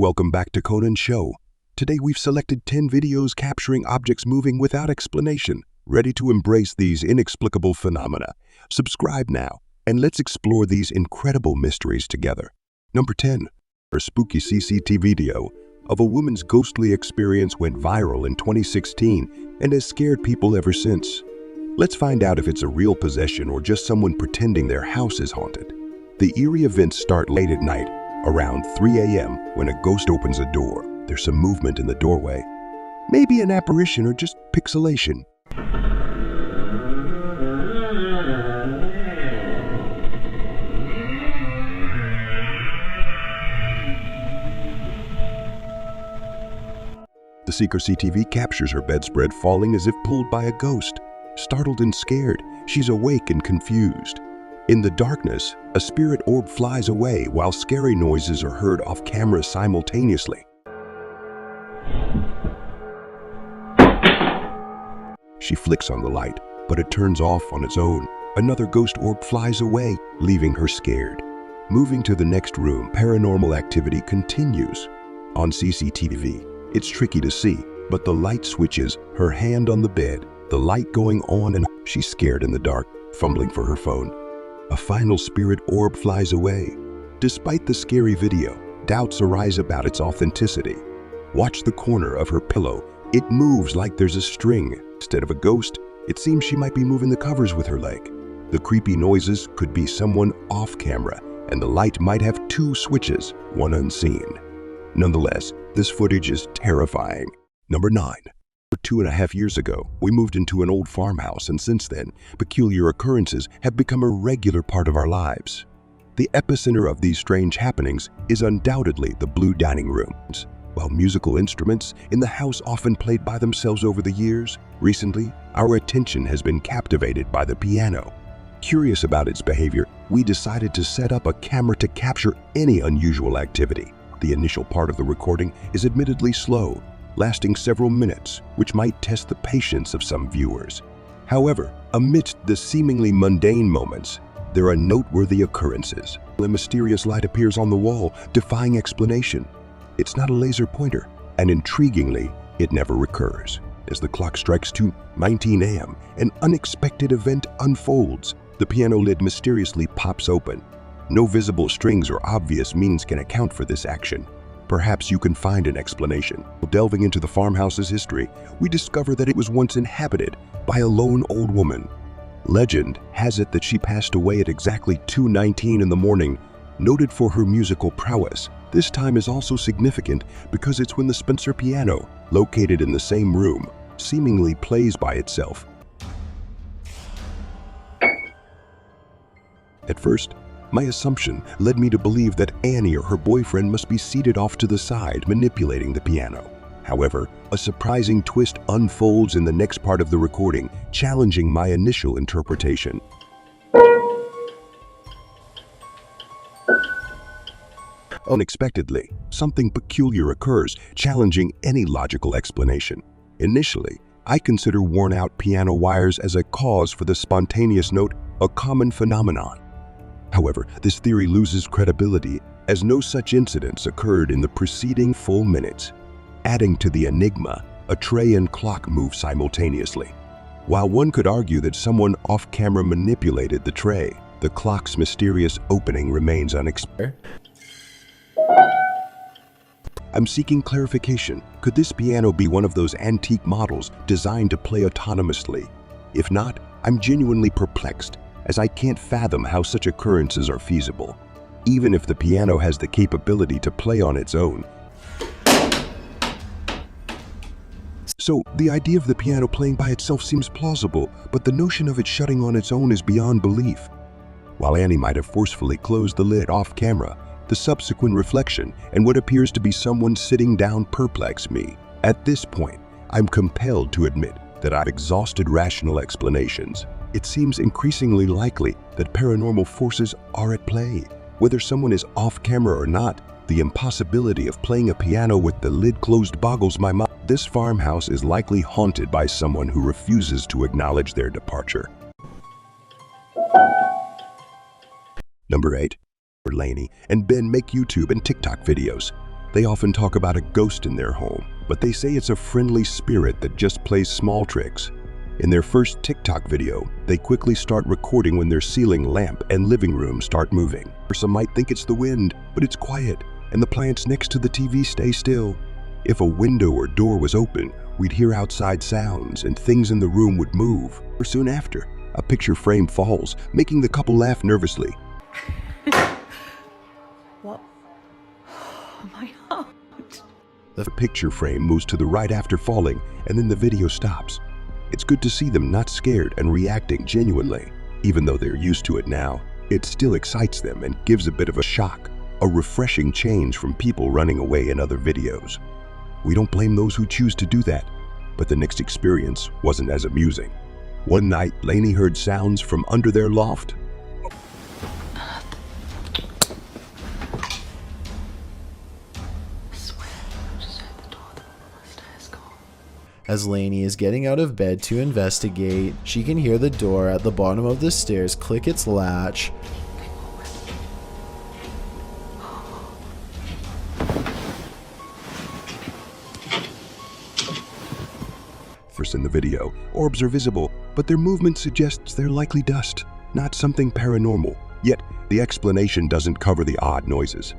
Welcome back to Conan Show. Today we've selected 10 videos capturing objects moving without explanation, ready to embrace these inexplicable phenomena. Subscribe now, and let's explore these incredible mysteries together. Number 10. A spooky CCTV video of a woman's ghostly experience went viral in 2016 and has scared people ever since. Let's find out if it's a real possession or just someone pretending their house is haunted. The eerie events start late at night, around 3 a.m. when a ghost opens a door. There's some movement in the doorway. Maybe an apparition or just pixelation. The seeker CCTV captures her bedspread falling as if pulled by a ghost. Startled and scared, she's awake and confused. In the darkness, a spirit orb flies away while scary noises are heard off camera simultaneously. She flicks on the light, but it turns off on its own. Another ghost orb flies away, leaving her scared. Moving to the next room, paranormal activity continues. On CCTV, it's tricky to see, but the light switches, her hand on the bed, the light going on, and she's scared in the dark, fumbling for her phone. A final spirit orb flies away. Despite the scary video, doubts arise about its authenticity. Watch the corner of her pillow. It moves like there's a string. Instead of a ghost, it seems she might be moving the covers with her leg. The creepy noises could be someone off camera, and the light might have two switches, one unseen. Nonetheless, this footage is terrifying. Number 9. 2.5 years ago, we moved into an old farmhouse, and since then, peculiar occurrences have become a regular part of our lives. The epicenter of these strange happenings is undoubtedly the blue dining rooms. While musical instruments in the house often played by themselves over the years, recently, our attention has been captivated by the piano. Curious about its behavior, we decided to set up a camera to capture any unusual activity. The initial part of the recording is admittedly slow, lasting several minutes, which might test the patience of some viewers. However, amidst the seemingly mundane moments, there are noteworthy occurrences. A mysterious light appears on the wall, defying explanation. It's not a laser pointer, and intriguingly, it never recurs. As the clock strikes 2:19 a.m., an unexpected event unfolds. The piano lid mysteriously pops open. No visible strings or obvious means can account for this action. Perhaps you can find an explanation. Delving into the farmhouse's history, we discover that it was once inhabited by a lone old woman. Legend has it that she passed away at exactly 2:19 in the morning. Noted for her musical prowess, this time is also significant because it's when the Spencer piano, located in the same room, seemingly plays by itself. At first, my assumption led me to believe that Annie or her boyfriend must be seated off to the side manipulating the piano. However, a surprising twist unfolds in the next part of the recording, challenging my initial interpretation. Unexpectedly, something peculiar occurs, challenging any logical explanation. Initially, I consider worn-out piano wires as a cause for the spontaneous note, a common phenomenon. However, this theory loses credibility as no such incidents occurred in the preceding full minutes. Adding to the enigma, a tray and clock move simultaneously. While one could argue that someone off-camera manipulated the tray, the clock's mysterious opening remains unexplained. I'm seeking clarification. Could this piano be one of those antique models designed to play autonomously? If not, I'm genuinely perplexed, as I can't fathom how such occurrences are feasible. Even if the piano has the capability to play on its own. So, the idea of the piano playing by itself seems plausible, but the notion of it shutting on its own is beyond belief. While Annie might have forcefully closed the lid off camera, the subsequent reflection and what appears to be someone sitting down perplex me. At this point, I'm compelled to admit that I've exhausted rational explanations. It seems increasingly likely that paranormal forces are at play. Whether someone is off camera or not, the impossibility of playing a piano with the lid closed boggles my mind. This farmhouse is likely haunted by someone who refuses to acknowledge their departure. Number 8. Laney and Ben make YouTube and TikTok videos. They often talk about a ghost in their home, but they say it's a friendly spirit that just plays small tricks. In their first TikTok video, they quickly start recording when their ceiling lamp and living room start moving. Some might think it's the wind, but it's quiet, and the plants next to the TV stay still. If a window or door was open, we'd hear outside sounds and things in the room would move. Or soon after, a picture frame falls, making the couple laugh nervously. What? Oh my heart. The picture frame moves to the right after falling, and then the video stops. It's good to see them not scared and reacting genuinely. Even though they're used to it now, it still excites them and gives a bit of a shock, a refreshing change from people running away in other videos. We don't blame those who choose to do that, but the next experience wasn't as amusing. One night, Lainey heard sounds from under their loft. As Lainey is getting out of bed to investigate, she can hear the door at the bottom of the stairs click its latch. First in the video, orbs are visible, but their movement suggests they're likely dust, not something paranormal. Yet, the explanation doesn't cover the odd noises.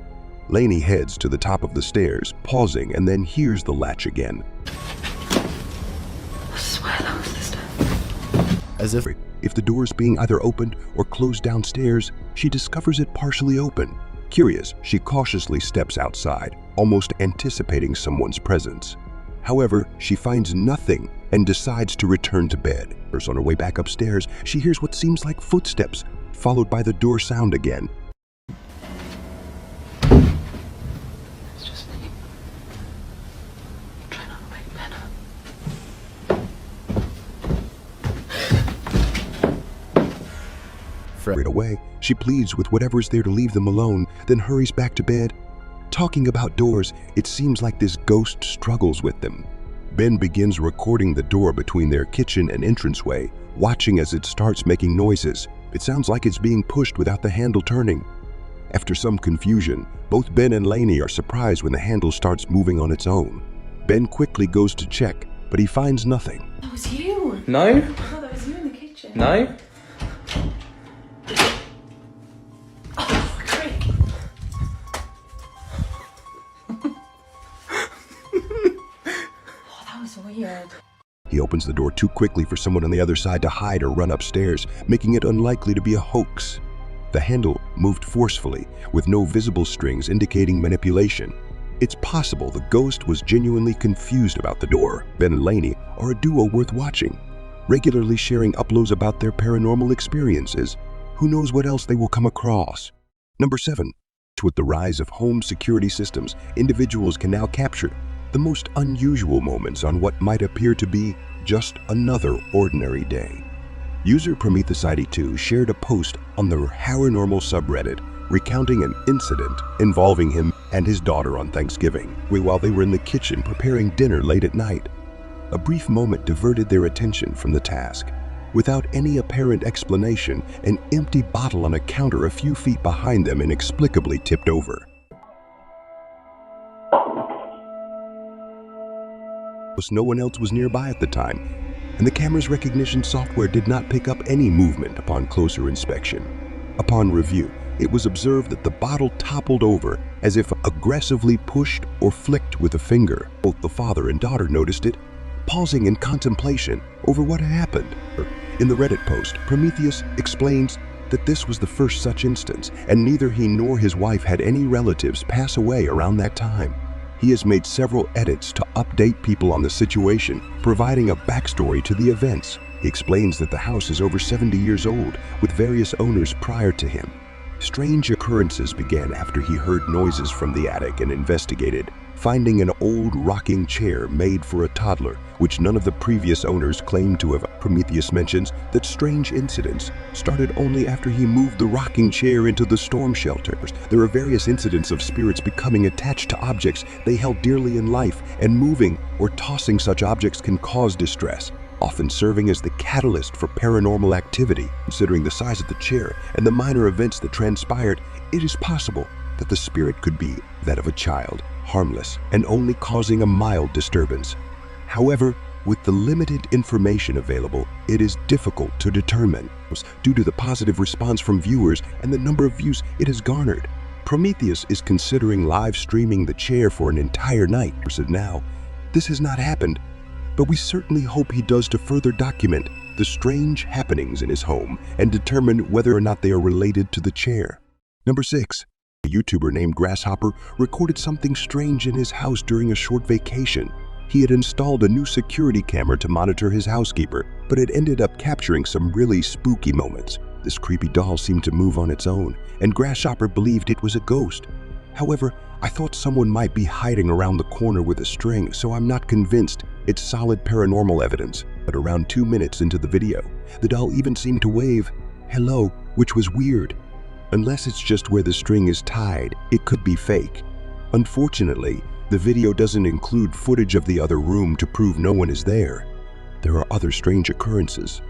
Lainey heads to the top of the stairs, pausing, and then hears the latch again. I swear that was the stairs. As if the door is being either opened or closed downstairs, she discovers it partially open. Curious, she cautiously steps outside, almost anticipating someone's presence. However, she finds nothing and decides to return to bed. On her way back upstairs, she hears what seems like footsteps, followed by the door sound again. It's just me. Try not to wake Ben up. Right away, she pleads with whatever's there to leave them alone, then hurries back to bed. Talking about doors, it seems like this ghost struggles with them. Ben begins recording the door between their kitchen and entranceway, watching as it starts making noises. It sounds like it's being pushed without the handle turning. After some confusion, both Ben and Lainey are surprised when the handle starts moving on its own. Ben quickly goes to check, but he finds nothing. That was you. No. I thought that was you in the kitchen. No. Oh, great. Oh, that was weird. He opens the door too quickly for someone on the other side to hide or run upstairs, making it unlikely to be a hoax. The handle moved forcefully, with no visible strings indicating manipulation. It's possible the ghost was genuinely confused about the door. Ben and Lainey are a duo worth watching, regularly sharing uploads about their paranormal experiences. Who knows what else they will come across? Number 7. With the rise of home security systems, individuals can now capture the most unusual moments on what might appear to be just another ordinary day. User Prometheus82 shared a post on the paranormal subreddit recounting an incident involving him and his daughter on Thanksgiving, while they were in the kitchen preparing dinner late at night. A brief moment diverted their attention from the task. Without any apparent explanation, an empty bottle on a counter a few feet behind them inexplicably tipped over. No one else was nearby at the time, and the camera's recognition software did not pick up any movement upon closer inspection. Upon review, it was observed that the bottle toppled over as if aggressively pushed or flicked with a finger. Both the father and daughter noticed it, pausing in contemplation over what had happened. In the Reddit post, Prometheus explains that this was the first such instance, and neither he nor his wife had any relatives pass away around that time. He has made several edits to update people on the situation, providing a backstory to the events. He explains that the house is over 70 years old, with various owners prior to him. Strange occurrences began after he heard noises from the attic and investigated, finding an old rocking chair made for a toddler, which none of the previous owners claimed to have. Prometheus mentions that strange incidents started only after he moved the rocking chair into the storm shelters. There are various incidents of spirits becoming attached to objects they held dearly in life, and moving or tossing such objects can cause distress, often serving as the catalyst for paranormal activity. Considering the size of the chair and the minor events that transpired, it is possible that the spirit could be that of a child, harmless and only causing a mild disturbance. However, with the limited information available, it is difficult to determine due to the positive response from viewers and the number of views it has garnered. Prometheus is considering live streaming the chair for an entire night. Now, this has not happened, but we certainly hope he does to further document the strange happenings in his home and determine whether or not they are related to the chair. Number 6. A YouTuber named Grasshopper recorded something strange in his house during a short vacation. He had installed a new security camera to monitor his housekeeper, but it ended up capturing some really spooky moments. This creepy doll seemed to move on its own, and Grasshopper believed it was a ghost. However, I thought someone might be hiding around the corner with a string, so I'm not convinced it's solid paranormal evidence. But around 2 minutes into the video, the doll even seemed to wave, "Hello," which was weird. Unless it's just where the string is tied, it could be fake. Unfortunately, the video doesn't include footage of the other room to prove no one is there. There are other strange occurrences,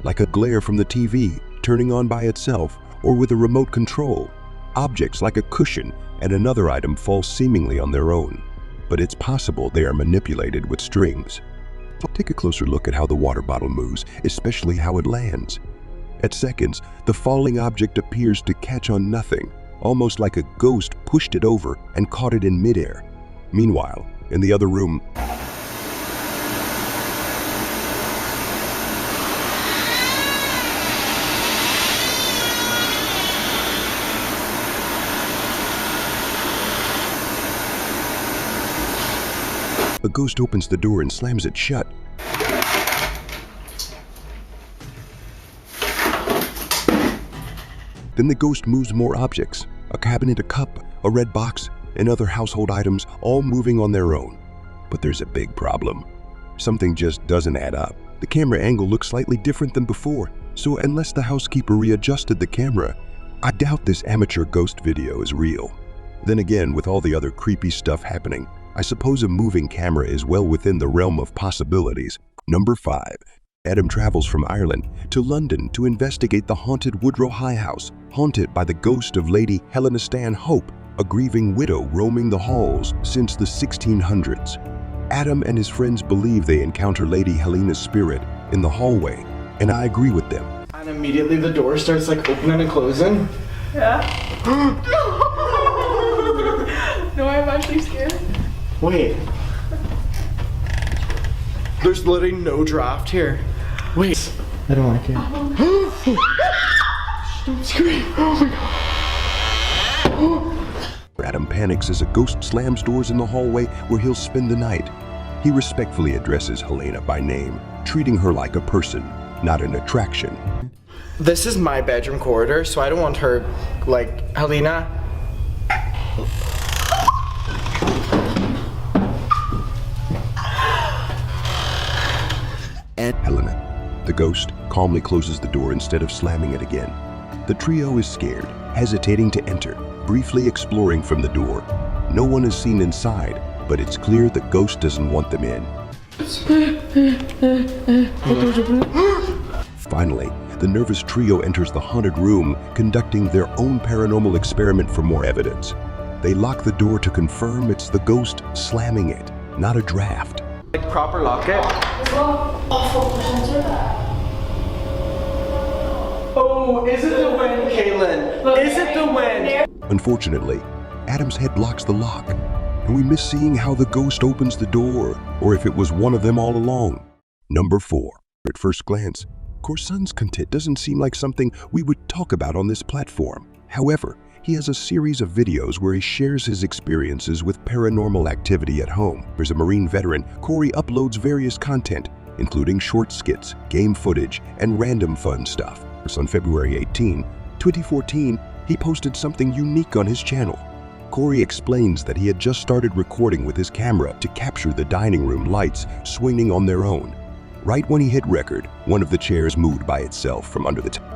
like a glare from the TV turning on by itself or with a remote control. Objects like a cushion and another item fall seemingly on their own, but it's possible they are manipulated with strings. Take a closer look at how the water bottle moves, especially how it lands. At seconds, the falling object appears to catch on nothing, almost like a ghost pushed it over and caught it in midair. Meanwhile, in the other room, a ghost opens the door and slams it shut. Then the ghost moves more objects, a cabinet, a cup, a red box, and other household items, all moving on their own. But there's a big problem. Something just doesn't add up. The camera angle looks slightly different than before, so unless the housekeeper readjusted the camera, I doubt this amateur ghost video is real. Then again, with all the other creepy stuff happening, I suppose a moving camera is well within the realm of possibilities. Number 5. Adam travels from Ireland to London to investigate the haunted Woodrow High House, haunted by the ghost of Lady Helena Stanhope, a grieving widow roaming the halls since the 1600s. Adam and his friends believe they encounter Lady Helena's spirit in the hallway, and I agree with them. And immediately the door starts like opening and closing. Yeah. No, I'm actually scared. Wait. There's literally no draft here. Wait. I don't like it. Don't scream. Oh my god. Adam panics as a ghost slams doors in the hallway where he'll spend the night. He respectfully addresses Helena by name, treating her like a person, not an attraction. This is my bedroom corridor, so I don't want her, like, Helena. And Helena, the ghost, calmly closes the door instead of slamming it again. The trio is scared, hesitating to enter, briefly exploring from the door. No one is seen inside, but it's clear the ghost doesn't want them in. Finally, the nervous trio enters the haunted room, conducting their own paranormal experiment for more evidence. They lock the door to confirm it's the ghost slamming it, not a draft. Like, proper lock it. Oh, is it the wind, Caitlin? Is it the wind? Unfortunately, Adam's head blocks the lock, and we miss seeing how the ghost opens the door, or if it was one of them all along. Number 4. At first glance, Corson's content doesn't seem like something we would talk about on this platform. However, he has a series of videos where he shares his experiences with paranormal activity at home. As a Marine veteran, Corey uploads various content, including short skits, game footage, and random fun stuff. On February 18, 2014, he posted something unique on his channel. Corey explains that he had just started recording with his camera to capture the dining room lights swinging on their own. Right when he hit record, one of the chairs moved by itself from under the table.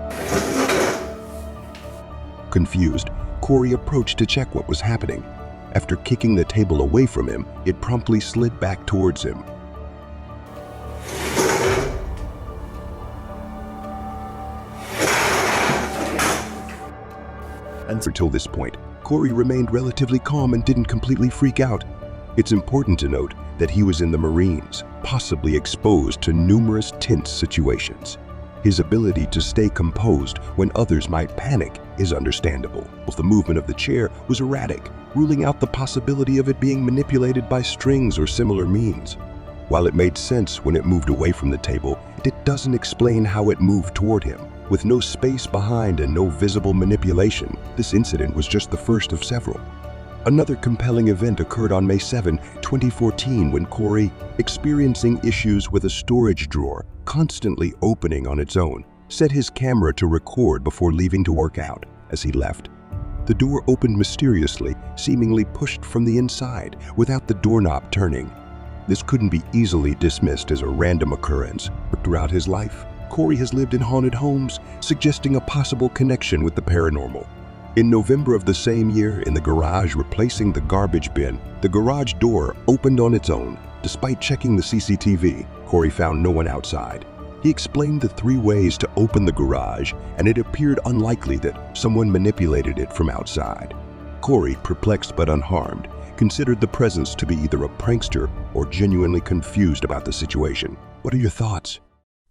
Confused, Corey approached to check what was happening. After kicking the table away from him, it promptly slid back towards him. Until this point, Corey remained relatively calm and didn't completely freak out. It's important to note that he was in the Marines, possibly exposed to numerous tense situations. His ability to stay composed when others might panic is understandable. The movement of the chair was erratic, ruling out the possibility of it being manipulated by strings or similar means. While it made sense when it moved away from the table, it doesn't explain how it moved toward him. With no space behind and no visible manipulation, this incident was just the first of several. Another compelling event occurred on May 7, 2014, when Corey, experiencing issues with a storage drawer constantly opening on its own, set his camera to record before leaving to work out. As he left, the door opened mysteriously, seemingly pushed from the inside, without the doorknob turning. This couldn't be easily dismissed as a random occurrence. Throughout his life, Corey has lived in haunted homes, suggesting a possible connection with the paranormal. In November of the same year, in the garage replacing the garbage bin, the garage door opened on its own. Despite checking the CCTV, Corey found no one outside. He explained the 3 ways to open the garage, and it appeared unlikely that someone manipulated it from outside. Corey, perplexed but unharmed, considered the presence to be either a prankster or genuinely confused about the situation. What are your thoughts?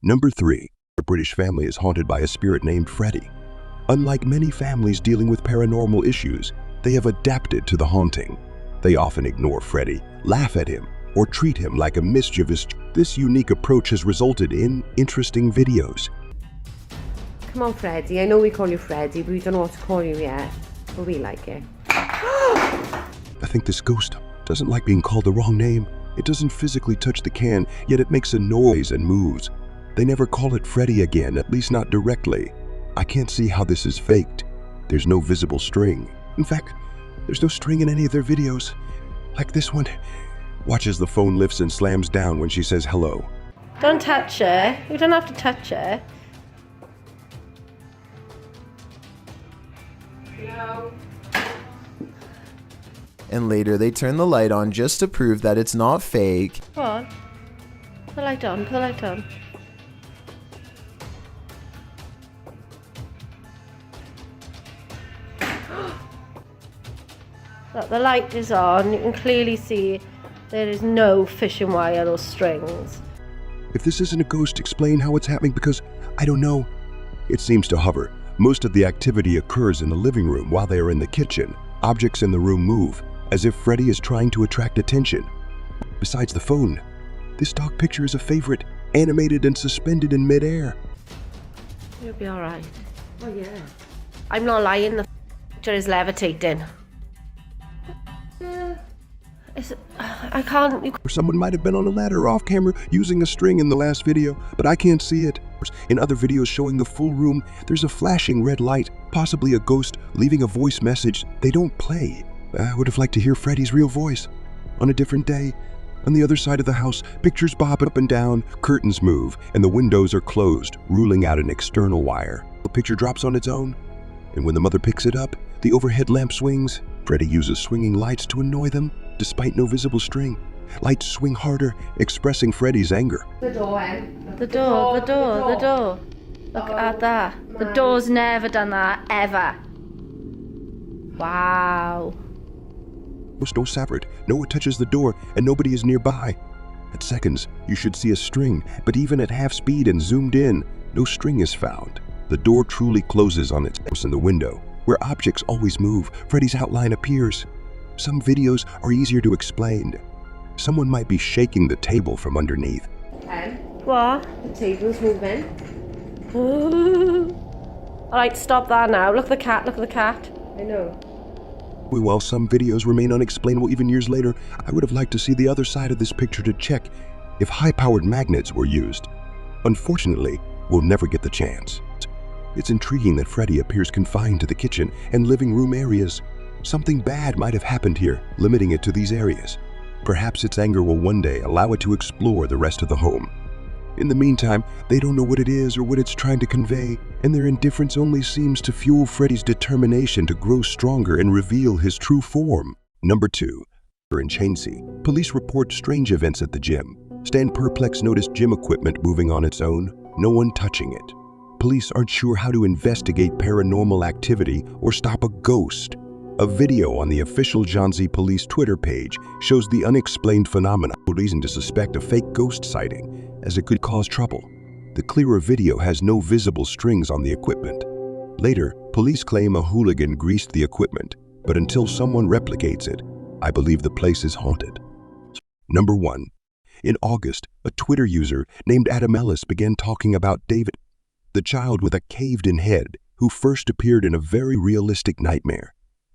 Number 3. A British family is haunted by a spirit named Freddy. Unlike many families dealing with paranormal issues, they have adapted to the haunting. They often ignore Freddy, laugh at him, or treat him like a mischievous. This unique approach has resulted in interesting videos. Come on, Freddy. I know we call you Freddy, but we don't know what to call you yet. But we like it. I think this ghost doesn't like being called the wrong name. It doesn't physically touch the can, yet it makes a noise and moves. They never call it Freddy again, at least not directly. I can't see how this is faked. There's no visible string. In fact, there's no string in any of their videos. Like this one. Watch as the phone lifts and slams down when she says hello. Don't touch her. You don't have to touch her. No. And later they turn the light on just to prove that it's not fake. Come on. Put the light on. Put the light on. Look, the light is on. You can clearly see there is no fishing wire or strings. If this isn't a ghost, explain how it's happening, because I don't know. It seems to hover. Most of the activity occurs in the living room while they are in the kitchen. Objects in the room move, as if Freddy is trying to attract attention. Besides the phone, this dog picture is a favorite, animated and suspended in midair. You'll be alright. Oh yeah. I'm not lying, the picture is levitating. I can't. Someone might have been on a ladder off camera using a string in the last video, but I can't see it. In other videos showing the full room, there's a flashing red light, possibly a ghost leaving a voice message. They don't play. I would have liked to hear Freddy's real voice. On a different day, on the other side of the house, pictures bob up and down, curtains move, and the windows are closed, ruling out an external wire. The picture drops on its own, and when the mother picks it up, the overhead lamp swings. Freddy uses swinging lights to annoy them, despite no visible string. Lights swing harder, expressing Freddy's anger. The door, Em. The door. Look at that. The door's never done that, ever. Wow. No severed, no one touches the door, and nobody is nearby. At seconds, you should see a string, but even at half speed and zoomed in, no string is found. The door truly closes on its own in the window. Where objects always move, Freddy's outline appears. Some videos are easier to explain. Someone might be shaking the table from underneath. What? The table's moving. Alright, stop that now. Look at the cat, look at the cat. I know. While some videos remain unexplainable even years later, I would have liked to see the other side of this picture to check if high-powered magnets were used. Unfortunately, we'll never get the chance. It's intriguing that Freddy appears confined to the kitchen and living room areas. Something bad might have happened here, limiting it to these areas. Perhaps its anger will one day allow it to explore the rest of the home. In the meantime, they don't know what it is or what it's trying to convey, and their indifference only seems to fuel Freddy's determination to grow stronger and reveal his true form. Number 2. In Chainsea, police report strange events at the gym. Stan perplexed noticed gym equipment moving on its own, no one touching it. Police aren't sure how to investigate paranormal activity or stop a ghost. A video on the official Johnsey Police Twitter page shows the unexplained phenomena, reason to suspect a fake ghost sighting, as it could cause trouble. The clearer video has no visible strings on the equipment. Later, police claim a hooligan greased the equipment, but until someone replicates it, I believe the place is haunted. Number 1. In August, a Twitter user named Adam Ellis began talking about David, the child with a caved-in head who first appeared in a very realistic nightmare.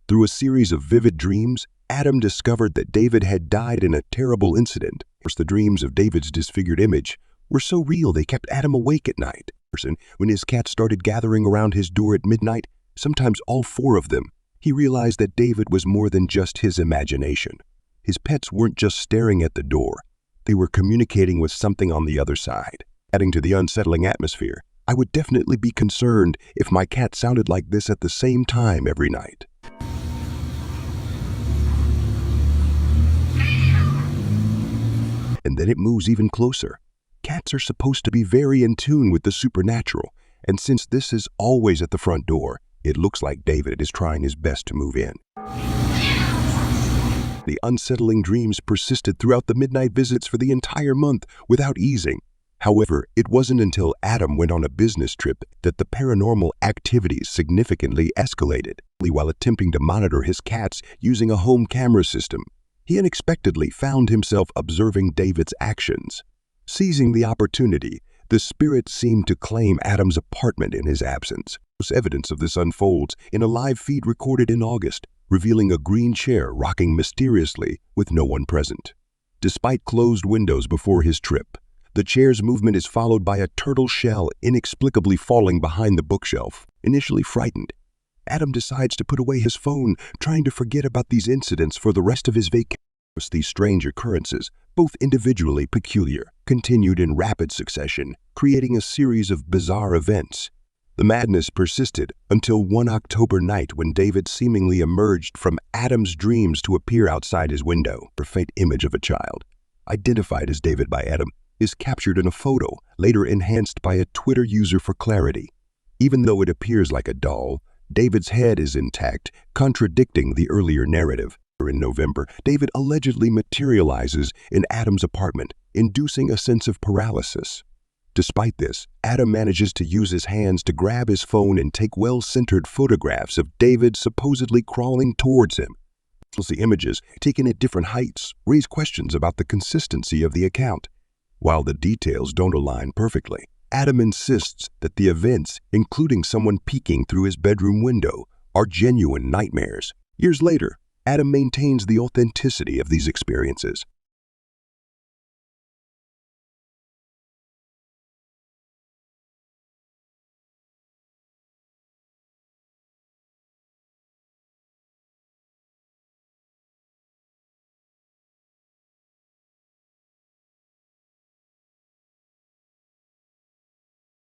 Through a series of vivid dreams, Adam discovered that David had died in a terrible incident. The dreams of David's disfigured image were so real they kept Adam awake at night. When his cats started gathering around his door at midnight, sometimes all 4 of them, he realized that David was more than just his imagination. His pets weren't just staring at the door. They were communicating with something on the other side. Adding to the unsettling atmosphere, I would definitely be concerned if my cat sounded like this at the same time every night. And then it moves even closer. Cats are supposed to be very in tune with the supernatural, and since this is always at the front door, it looks like David is trying his best to move in. The unsettling dreams persisted throughout the midnight visits for the entire month without easing. However, it wasn't until Adam went on a business trip that the paranormal activities significantly escalated. While attempting to monitor his cats using a home camera system, he unexpectedly found himself observing David's actions. Seizing the opportunity, the spirit seemed to claim Adam's apartment in his absence. Evidence of this unfolds in a live feed recorded in August, revealing a green chair rocking mysteriously with no one present. Despite closed windows before his trip, the chair's movement is followed by a turtle shell inexplicably falling behind the bookshelf. Initially frightened, Adam decides to put away his phone, trying to forget about these incidents for the rest of his vacation. These strange occurrences, both individually peculiar, continued in rapid succession, creating a series of bizarre events. The madness persisted until one October night when David seemingly emerged from Adam's dreams to appear outside his window. A faint image of a child, identified as David by Adam, is captured in a photo, later enhanced by a Twitter user for clarity. Even though it appears like a doll, David's head is intact, contradicting the earlier narrative. In November, David allegedly materializes in Adam's apartment, inducing a sense of paralysis. Despite this, Adam manages to use his hands to grab his phone and take well-centered photographs of David supposedly crawling towards him. The images, taken at different heights, raise questions about the consistency of the account. While the details don't align perfectly, Adam insists that the events, including someone peeking through his bedroom window, are genuine nightmares. Years later, Adam maintains the authenticity of these experiences,